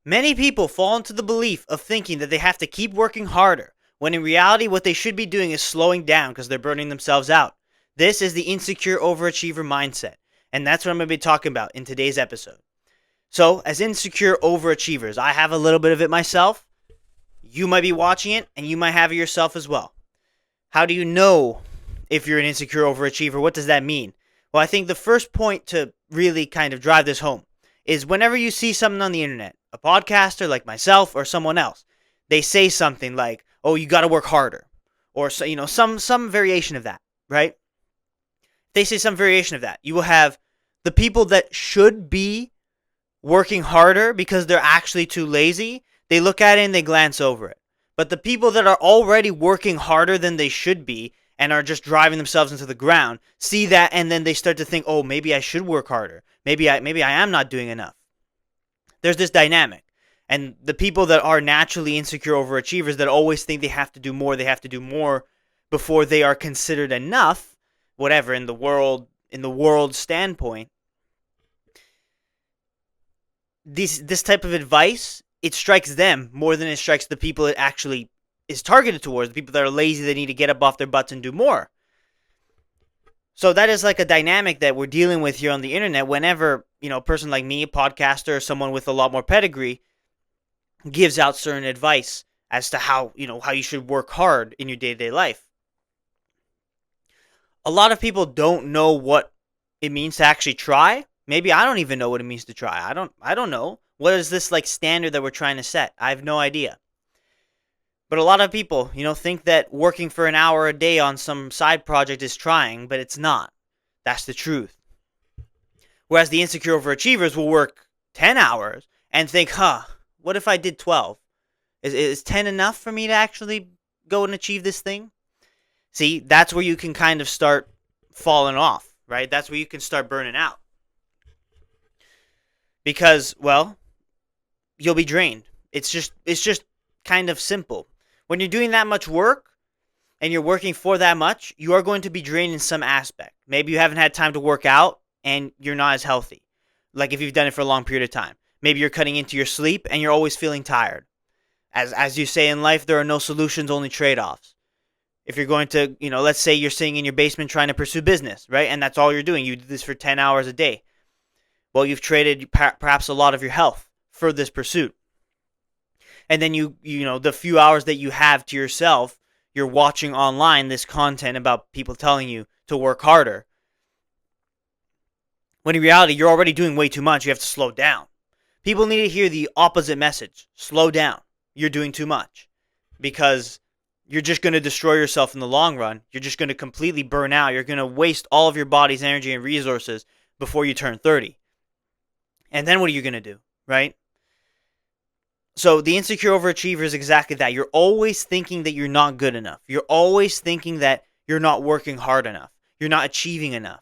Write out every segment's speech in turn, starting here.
Many people fall into the belief of thinking that they have to keep working harder, when in reality what they should be doing is slowing down because they're burning themselves out. This is the insecure overachiever mindset, and that's what I'm going to be talking about in today's episode. So, as insecure overachievers, I have a little bit of it myself. You might be watching it, and you might have it yourself as well. How do you know if you're an insecure overachiever? What does that mean? Well, I think the first point to really kind of drive this home is whenever you see something on the internet, a podcaster like myself or someone else, they say something like, "Oh, you got to work harder," or some variation of that, right? They say some variation of that. You will have the people that should be working harder because they're actually too lazy. They look at it and they glance over it. But the people that are already working harder than they should be and are just driving themselves into the ground see that, and then they start to think, "Oh, maybe I should work harder. Maybe I am not doing enough." There's this dynamic. And the people that are naturally insecure overachievers that always think they have to do more before they are considered enough, whatever in the world standpoint, this type of advice, it strikes them more than it strikes the people it actually is targeted towards, the people that are lazy, that need to get up off their butts and do more. So that is like a dynamic that we're dealing with here on the internet whenever, a person like me, a podcaster, or someone with a lot more pedigree gives out certain advice as to how you should work hard in your day-to-day life. A lot of people don't know what it means to actually try. Maybe I don't even know what it means to try. I don't know. What is this like standard that we're trying to set? I have no idea. But a lot of people, think that working for an hour a day on some side project is trying, but it's not. That's the truth. Whereas the insecure overachievers will work 10 hours and think, what if I did 12? Is 10 enough for me to actually go and achieve this thing? See, that's where you can kind of start falling off, right? That's where you can start burning out. Because, well, you'll be drained. It's just kind of simple. When you're doing that much work and you're working for that much, you are going to be drained in some aspect. Maybe you haven't had time to work out and you're not as healthy, like if you've done it for a long period of time. Maybe you're cutting into your sleep and you're always feeling tired. As you say in life, there are no solutions, only trade-offs. If you're going to, let's say you're sitting in your basement trying to pursue business, right? And that's all you're doing. You do this for 10 hours a day. Well, you've traded perhaps a lot of your health for this pursuit. And then the few hours that you have to yourself, you're watching online this content about people telling you to work harder. When in reality, you're already doing way too much. You have to slow down. People need to hear the opposite message. Slow down. You're doing too much. Because you're just going to destroy yourself in the long run. You're just going to completely burn out. You're going to waste all of your body's energy and resources before you turn 30. And then what are you going to do, right? So the insecure overachiever is exactly that. You're always thinking that you're not good enough. You're always thinking that you're not working hard enough. You're not achieving enough.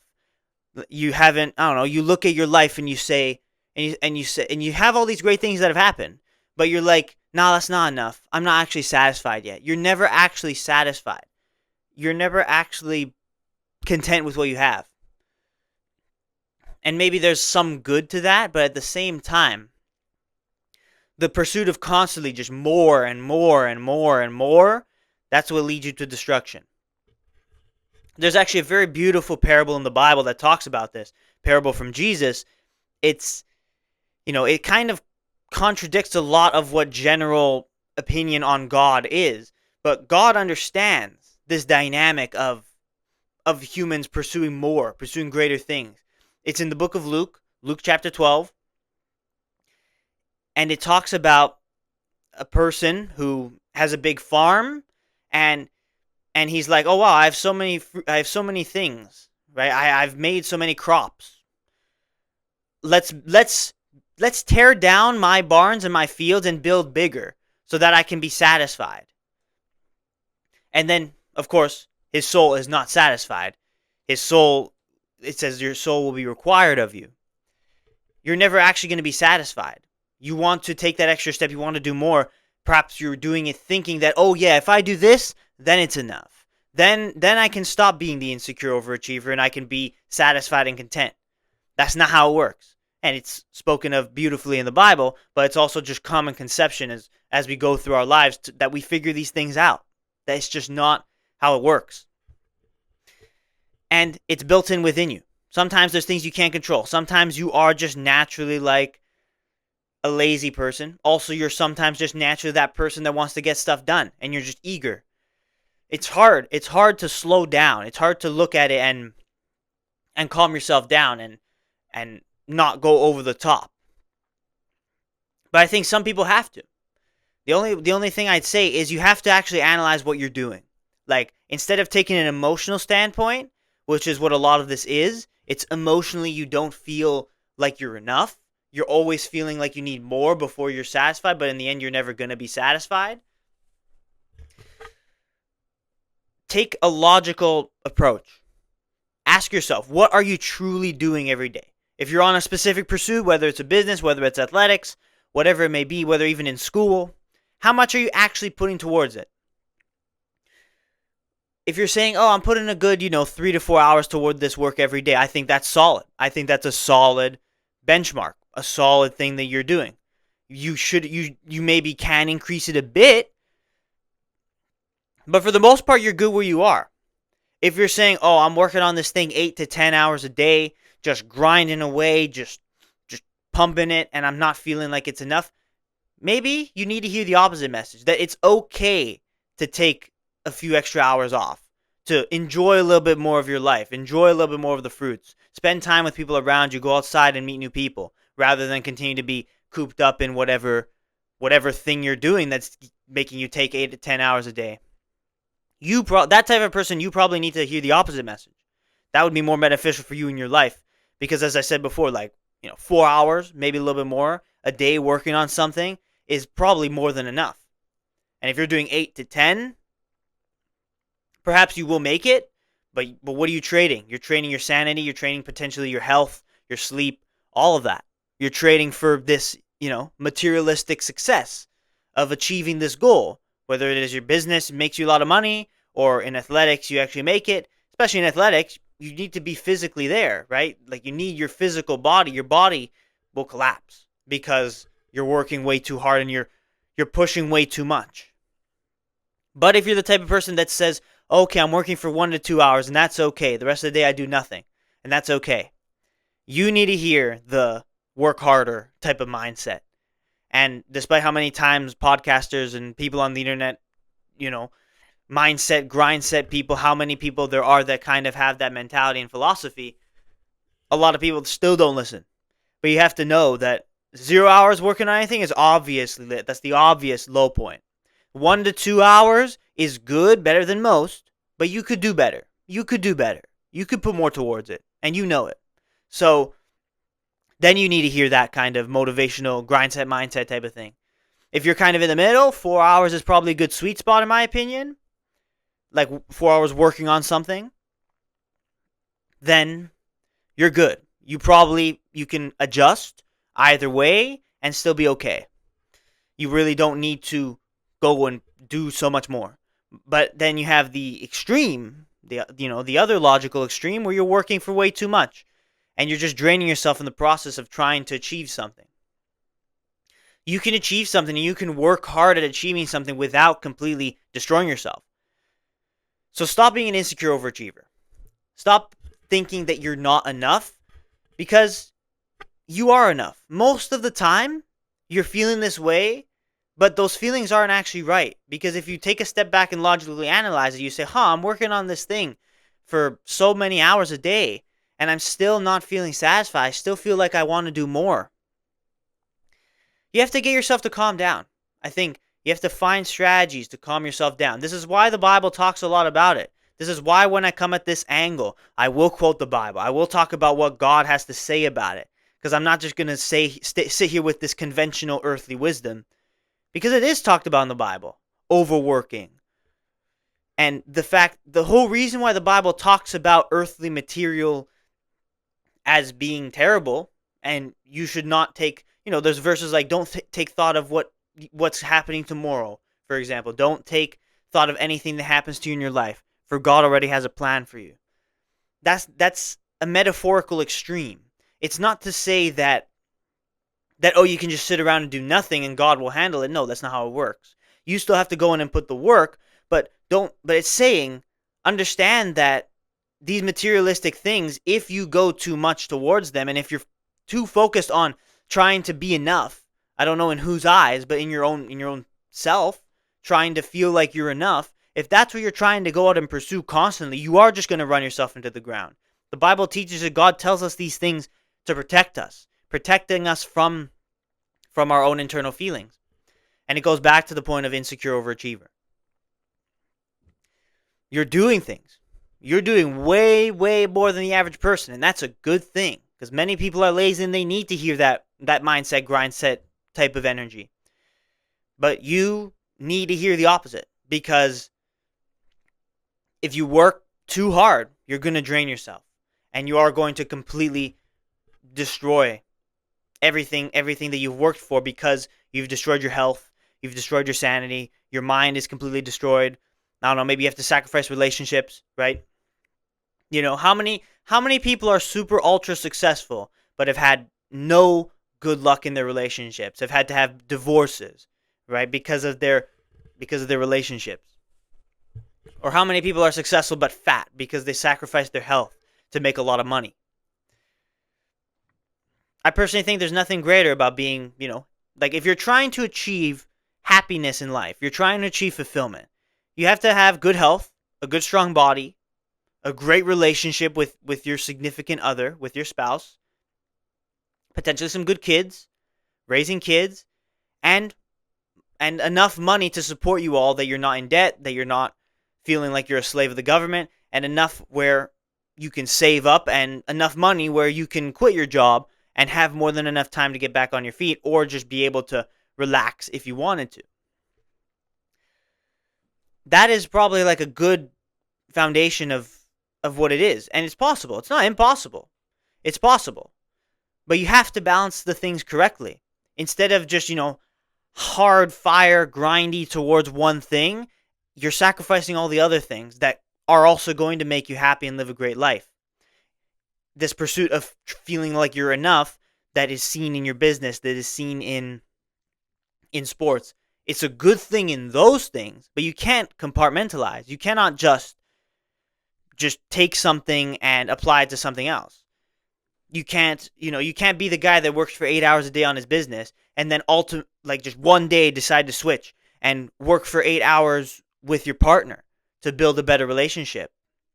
You haven't, you look at your life and you say, and you have all these great things that have happened, but you're like, no, that's not enough. I'm not actually satisfied yet. You're never actually satisfied. You're never actually content with what you have. And maybe there's some good to that, but at the same time, the pursuit of constantly just more and more and more and more, that's what leads you to destruction. There's actually a very beautiful parable in the Bible that talks about this. Parable from Jesus. It's, it kind of contradicts a lot of what general opinion on God is. But God understands this dynamic of humans pursuing more, pursuing greater things. It's in the book of Luke chapter 12. And it talks about a person who has a big farm, and he's like, "Oh wow, I have so many things, right? I've made so many crops. Let's tear down my barns and my fields and build bigger so that I can be satisfied." And then, of course, his soul is not satisfied. His soul, it says, your soul will be required of you. You're never actually going to be satisfied. You want to take that extra step. You want to do more. Perhaps you're doing it thinking that, oh yeah, if I do this, then it's enough. Then I can stop being the insecure overachiever and I can be satisfied and content. That's not how it works. and it's spoken of beautifully in the Bible, but it's also just common conception as we go through our lives that we figure these things out. That's just not how it works. And it's built in within you. Sometimes there's things you can't control. Sometimes you are just naturally like a lazy person. Also, you're sometimes just naturally that person that wants to get stuff done and you're just eager. It's hard. It's hard to slow down. It's hard to look at it and calm yourself down and not go over the top. But I think some people have to. The only thing I'd say is you have to actually analyze what you're doing. Like, instead of taking an emotional standpoint, which is what a lot of this is, it's emotionally you don't feel like you're enough. You're always feeling like you need more before you're satisfied, but in the end you're never going to be satisfied. Take a logical approach. Ask yourself, what are you truly doing every day? If you're on a specific pursuit, whether it's a business, whether it's athletics, whatever it may be, whether even in school, how much are you actually putting towards it? If you're saying, oh, I'm putting a good, 3 to 4 hours toward this work every day, I think that's solid. I think that's a solid benchmark, a solid thing that you're doing. You maybe can increase it a bit, but for the most part, you're good where you are. If you're saying, oh, I'm working on this thing 8 to 10 hours a day, just grinding away, just pumping it, and I'm not feeling like it's enough, maybe you need to hear the opposite message, that it's okay to take a few extra hours off, to enjoy a little bit more of your life, enjoy a little bit more of the fruits, spend time with people around you, go outside and meet new people, rather than continue to be cooped up in whatever thing you're doing that's making you take 8 to 10 hours a day. That type of person, you probably need to hear the opposite message. That would be more beneficial for you in your life, because as I said before, 4 hours, maybe a little bit more a day working on something is probably more than enough. And if you're doing 8 to 10, perhaps you will make it, but what are you trading? You're trading your sanity, you're trading potentially your health, your sleep, all of that. You're trading for this, materialistic success of achieving this goal. Whether it is your business makes you a lot of money, or in athletics you actually make it. Especially in athletics, you need to be physically there, right? Like, you need your physical body. Your body will collapse because you're working way too hard and you're pushing way too much. But if you're the type of person that says, okay, I'm working for 1 to 2 hours and that's okay, the rest of the day I do nothing, and that's okay, you need to hear the work harder type of mindset. And despite how many times podcasters and people on the internet, mindset, grindset people, how many people there are that kind of have that mentality and philosophy, a lot of people still don't listen. But you have to know that 0 hours working on anything is obviously lit. That's the obvious low point. 1 to 2 hours is good, better than most, but you could do better. You could put more towards it, and you know it. So then you need to hear that kind of motivational grindset mindset type of thing. If you're kind of in the middle, 4 hours is probably a good sweet spot in my opinion. Like 4 hours working on something, then you're good. You can adjust either way and still be okay. You really don't need to go and do so much more. But then you have the extreme, the other logical extreme where you're working for way too much and you're just draining yourself in the process of trying to achieve something. You can achieve something and you can work hard at achieving something without completely destroying yourself. So stop being an insecure overachiever. Stop thinking that you're not enough, because you are enough. Most of the time, you're feeling this way, but those feelings aren't actually right. Because if you take a step back and logically analyze it, you say, I'm working on this thing for so many hours a day, and I'm still not feeling satisfied. I still feel like I want to do more. You have to get yourself to calm down. I think you have to find strategies to calm yourself down. This is why the Bible talks a lot about it. This is why when I come at this angle, I will quote the Bible. I will talk about what God has to say about it. Because I'm not just going to sit here with this conventional earthly wisdom. Because it is talked about in the Bible. Overworking. And the whole reason why the Bible talks about earthly material as being terrible, and you should not take, there's verses like, don't take thought of what's happening tomorrow, for example. Don't take thought of anything that happens to you in your life, for God already has a plan for you. That's a metaphorical extreme. It's not to say that that, oh, you can just sit around and do nothing and God will handle it. No, that's not how it works. You still have to go in and put the work, but it's saying, understand that these materialistic things, if you go too much towards them, and if you're too focused on trying to be enough, I don't know in whose eyes, but in your own self, trying to feel like you're enough, if that's what you're trying to go out and pursue constantly, you are just going to run yourself into the ground. The Bible teaches that God tells us these things to protect us, protecting us from our own internal feelings. And it goes back to the point of insecure overachiever. You're doing things. You're doing way, way more than the average person, and that's a good thing, because many people are lazy and they need to hear that mindset, grind set type of energy. But you need to hear the opposite, because if you work too hard, you're going to drain yourself, and you are going to completely destroy everything that you've worked for, because you've destroyed your health, you've destroyed your sanity, your mind is completely destroyed. I don't know, maybe you have to sacrifice relationships, right? You know, how many people are super ultra successful but have had no good luck in their relationships, have had to have divorces, right? Because of their relationships. Or how many people are successful but fat because they sacrificed their health to make a lot of money? I personally think there's nothing greater about being, like if you're trying to achieve happiness in life, you're trying to achieve fulfillment, you have to have good health, a good strong body, a great relationship with your significant other, with your spouse, potentially some good kids, raising kids, and enough money to support you all, that you're not in debt, that you're not feeling like you're a slave of the government, and enough where you can save up, and enough money where you can quit your job and have more than enough time to get back on your feet, or just be able to relax if you wanted to. That is probably like a good foundation of what it is. And it's possible. It's not impossible. It's possible. But you have to balance the things correctly. Instead of just, hard fire, grindy towards one thing, you're sacrificing all the other things that are also going to make you happy and live a great life. This pursuit of feeling like you're enough, that is seen in your business, that is seen in sports. It's a good thing in those things, but you can't compartmentalize. You cannot just take something and apply it to something else. You can't be the guy that works for 8 hours a day on his business and then just one day decide to switch and work for 8 hours with your partner to build a better relationship.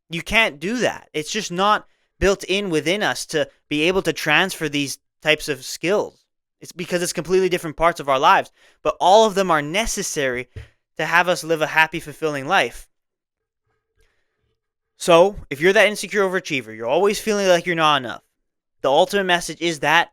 You can't do that. It's just not built in within us to be able to transfer these types of skills. It's because it's completely different parts of our lives, but all of them are necessary to have us live a happy, fulfilling life. So, if you're that insecure overachiever, you're always feeling like you're not enough, the ultimate message is that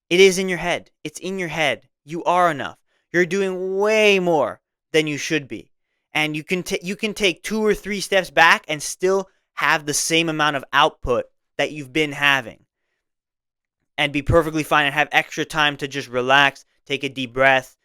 it is in your head. It's in your head. You are enough. You're doing way more than you should be. And you can take 2 or 3 steps back and still have the same amount of output that you've been having. And be perfectly fine and have extra time to just relax, take a deep breath,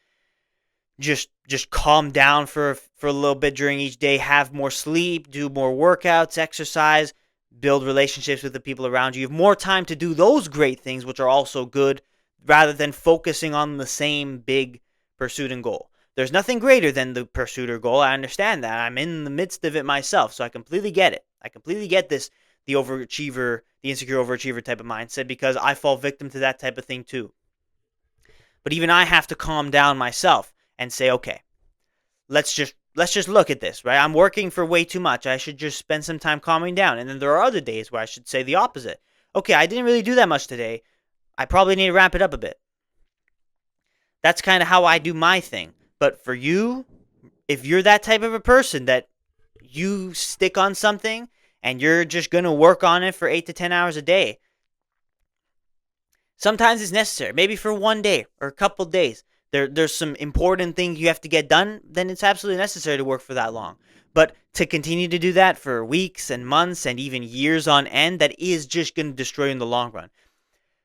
just calm down for a little bit during each day, have more sleep, do more workouts, exercise, build relationships with the people around you. You have more time to do those great things, which are also good, rather than focusing on the same big pursuit and goal. There's nothing greater than the pursuit or goal. I understand that. I'm in the midst of it myself, so I completely get it. I completely get this, the overachiever, the insecure overachiever type of mindset, because I fall victim to that type of thing too. But even I have to calm down myself and say, okay, let's just look at this, right? I'm working for way too much. I should just spend some time calming down. And then there are other days where I should say the opposite. Okay, I didn't really do that much today. I probably need to ramp it up a bit. That's kind of how I do my thing. But for you, if you're that type of a person that you stick on something and you're just going to work on it for 8 to 10 hours a day, sometimes it's necessary. Maybe for one day or a couple days. There's some important things you have to get done, then it's absolutely necessary to work for that long. But to continue to do that for weeks and months and even years on end, that is just going to destroy you in the long run.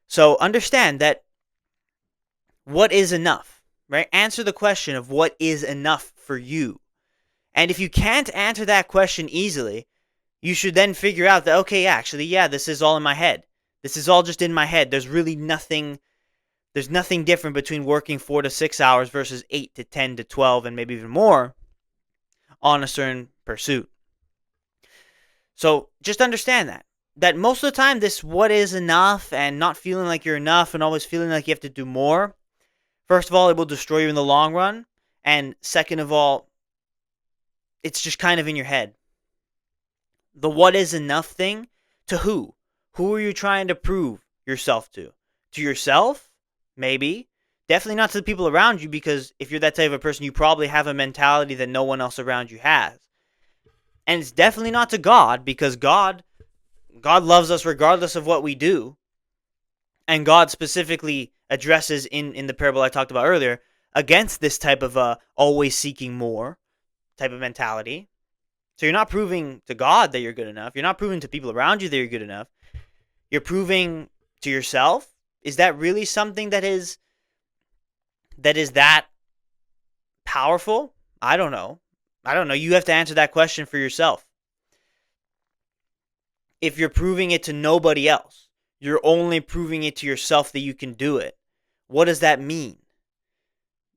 So understand that what is enough, right? Answer the question of what is enough for you. And if you can't answer that question easily, you should then figure out that, okay, actually, yeah, this is all in my head. This is all just in my head. There's really nothing There's nothing different between working 4 to 6 hours versus 8 to 10 to 12 and maybe even more on a certain pursuit. So just understand that most of the time, this what is enough and not feeling like you're enough and always feeling like you have to do more, first of all, it will destroy you in the long run. And second of all, it's just kind of in your head. The what is enough thing, to who? Who are you trying to prove yourself to? To yourself? Maybe. Definitely not to the people around you, because if you're that type of person, you probably have a mentality that no one else around you has. And it's definitely not to God, because God loves us regardless of what we do. And God specifically addresses in the parable I talked about earlier against this type of always seeking more type of mentality. So you're not proving to God that you're good enough. You're not proving to people around you that you're good enough. You're proving to yourself. Is that really something that is that powerful? I don't know. You have to answer that question for yourself. If you're proving it to nobody else, you're only proving it to yourself that you can do it. What does that mean?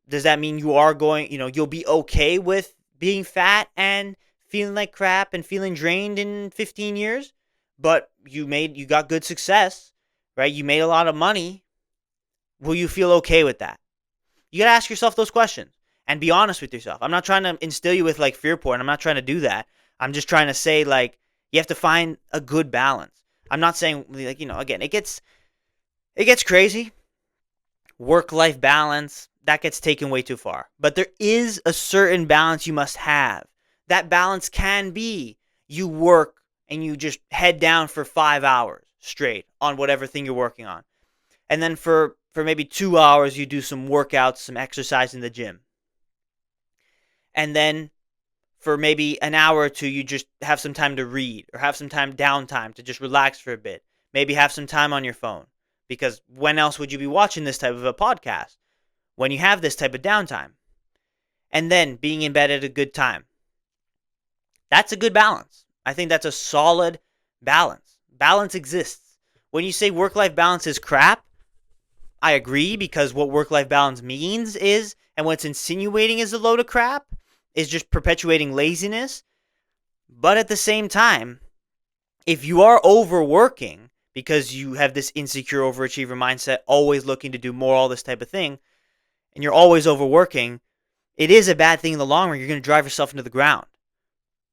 Does that mean you are going, you'll be okay with being fat and feeling like crap and feeling drained in 15 years? But you got good success, right? You made a lot of money. Will you feel okay with that? You got to ask yourself those questions and be honest with yourself. I'm not trying to instill you with like fear porn. I'm not trying to do that. I'm just trying to say, like, you have to find a good balance. I'm not saying, like, again, it gets crazy. Work-life balance, that gets taken way too far. But there is a certain balance you must have. That balance can be you work and you just head down for 5 hours straight on whatever thing you're working on. And then for maybe 2 hours, you do some workouts, some exercise in the gym. And then for maybe an hour or two, you just have some time to read or have some downtime to just relax for a bit. Maybe have some time on your phone. Because when else would you be watching this type of a podcast? When you have this type of downtime. And then being in bed at a good time. That's a good balance. I think that's a solid balance. Balance exists. When you say work-life balance is crap, I agree, because what work-life balance means is, and what it's insinuating is a load of crap, is just perpetuating laziness. But at the same time, if you are overworking because you have this insecure overachiever mindset, always looking to do more, all this type of thing, and you're always overworking, it is a bad thing in the long run. You're going to drive yourself into the ground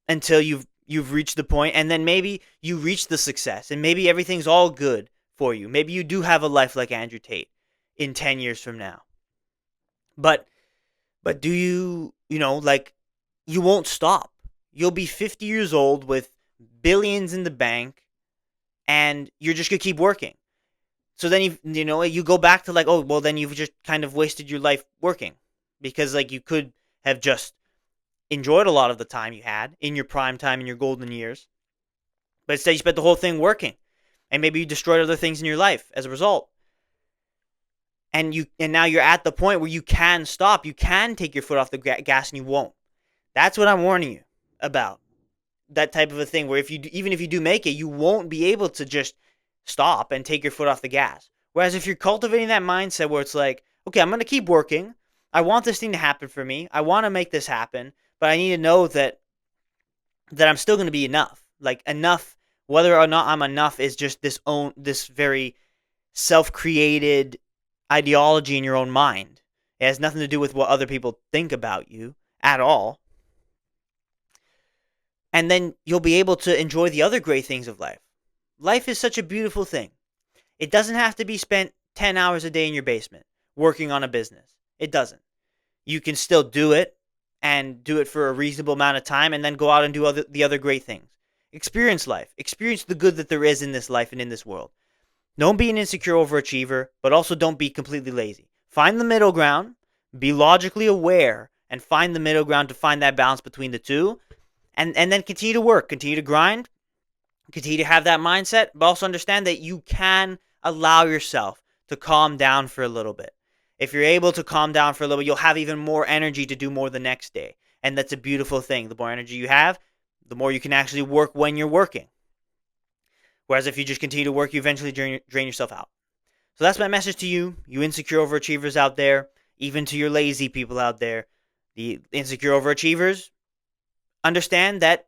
until you've reached the point, and then maybe you reach the success, and maybe everything's all good for you. Maybe you do have a life like Andrew Tate in 10 years from now. But do you, like, you won't stop. You'll be 50 years old with billions in the bank, and you're just going to keep working. So then you go back to like, oh, well, then you've just kind of wasted your life working, because like you could have just enjoyed a lot of the time you had in your prime time, in your golden years. But instead you spent the whole thing working, and maybe you destroyed other things in your life as a result. And now you're at the point where you can stop. You can take your foot off the gas, and you won't. That's what I'm warning you about. That type of a thing where even if you do make it, you won't be able to just stop and take your foot off the gas. Whereas if you're cultivating that mindset where it's like, okay, I'm going to keep working. I want this thing to happen for me. I want to make this happen, but I need to know that I'm still going to be enough. Like, enough, whether or not I'm enough, is just this very self-created ideology in your own mind. It has nothing to do with what other people think about you at all. And then you'll be able to enjoy the other great things of life. Life is such a beautiful thing. It doesn't have to be spent 10 hours a day in your basement working on a business. It doesn't. You can still do it, and do it for a reasonable amount of time, and then go out and do the other great things. Experience life. Experience the good that there is in this life and in this world. Don't be an insecure overachiever, but also don't be completely lazy. Find the middle ground, be logically aware, and find the middle ground to find that balance between the two, and then continue to work, continue to grind, continue to have that mindset, but also understand that you can allow yourself to calm down for a little bit. If you're able to calm down for a little bit, you'll have even more energy to do more the next day, and that's a beautiful thing. The more energy you have, the more you can actually work when you're working. Whereas if you just continue to work, you eventually drain yourself out. So that's my message to you, you insecure overachievers out there, even to your lazy people out there. The insecure overachievers, understand that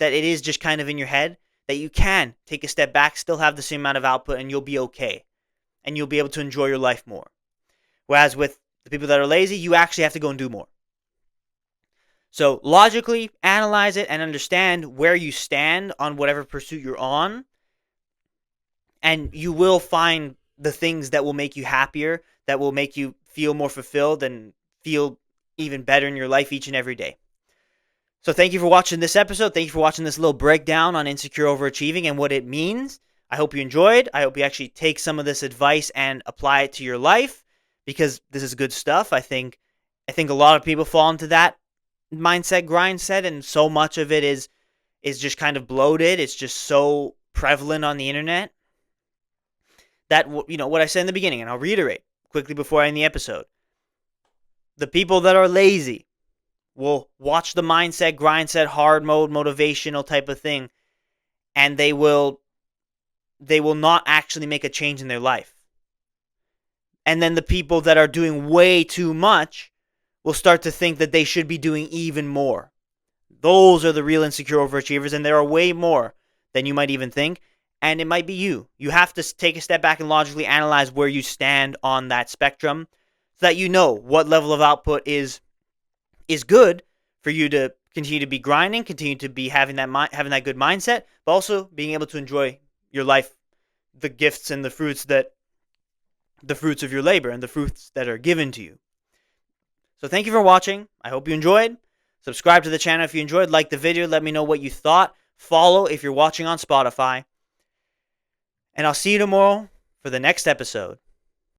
it is just kind of in your head, that you can take a step back, still have the same amount of output, and you'll be okay. And you'll be able to enjoy your life more. Whereas with the people that are lazy, you actually have to go and do more. So logically analyze it and understand where you stand on whatever pursuit you're on. And you will find the things that will make you happier, that will make you feel more fulfilled and feel even better in your life each and every day. So thank you for watching this episode. Thank you for watching this little breakdown on insecure overachieving and what it means. I hope you enjoyed. I hope you actually take some of this advice and apply it to your life, because this is good stuff. I think a lot of people fall into that mindset, grind set, and so much of it is just kind of bloated. It's just so prevalent on the internet that, what I said in the beginning, and I'll reiterate quickly before I end the episode. The people that are lazy will watch the mindset, grind set, hard mode, motivational type of thing, and they will not actually make a change in their life. And then the people that are doing way too much will start to think that they should be doing even more. Those are the real insecure overachievers, and there are way more than you might even think. And it might be you. You have to take a step back and logically analyze where you stand on that spectrum, so that you know what level of output is good for you to continue to be grinding, continue to be having that good mindset, but also being able to enjoy your life, the gifts and the fruits of your labor and the fruits that are given to you. So thank you for watching. I hope you enjoyed. Subscribe to the channel if you enjoyed. Like the video. Let me know what you thought. Follow if you're watching on Spotify. And I'll see you tomorrow for the next episode.